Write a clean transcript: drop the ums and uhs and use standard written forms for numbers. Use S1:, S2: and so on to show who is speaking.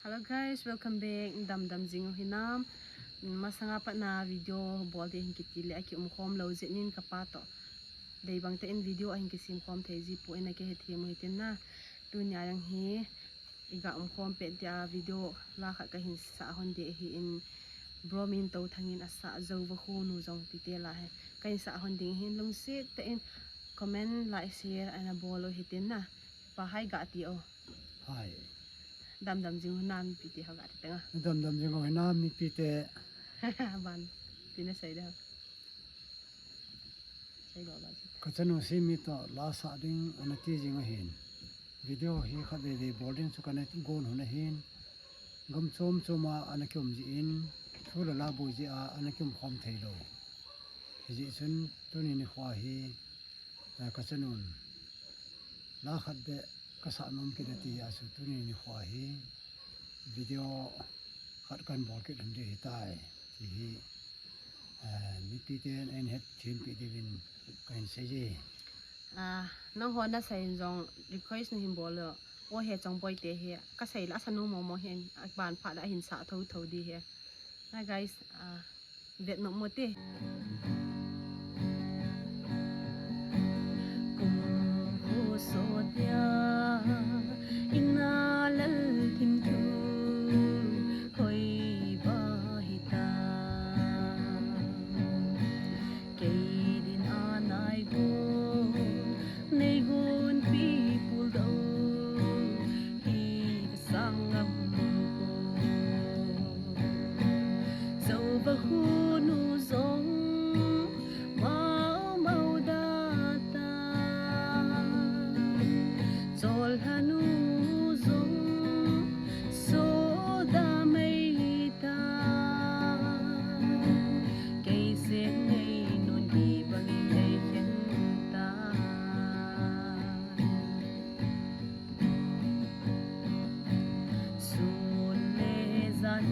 S1: Hello guys, welcome back. Dam jingo hinam. Masanga pa na video bol de hinkitili aki khom lo zenin kapato. Dei bang te in video ahin kisim khom thezi pu ena ke hethi mu hitin na. Dunya yang hi iga khom pe dia video la kha ka hin sa hon de hi in bromin to thangin asa Jouvakhu nu jong ti te la he. Kai sa hon ding hin lung se te in comment like share ana bolo hitin na. Pa hai ga ti o.
S2: Hai.
S1: Dam jingo nam pi ti ha ga te nga.
S2: Dam jingo nam ni pi te.
S1: Ban pina sai da. Sai lo la.
S2: Kachanu si mi to la sa ding anati jingo hin. Video hi kha de boarding su kana gon hona hin. Gam chom choma anakyum ji in thula la bu ji a anakyum khom thailo. Ji sun tuni ni khwa hi kachanun la khat de kasa nom ke ti asu tuni ni khwa hi video khat kan bol ke dum de tai ti hi mi pi ten en het thim pi divin kan se ji
S1: Nang hona sai jong request ni him bolo o he chong boy te he ka sai la sanu mo hen ban pha da hin sa tho di he. Hi guys, vet no mo te so dia ina lal thim thu khoi ba hita ke din anai go nei gun people do hi sangam ko Jouvakhu nu zong Sol hanu zong so da mai ta kay se ngay nun di bang ngay chen ta sun le zan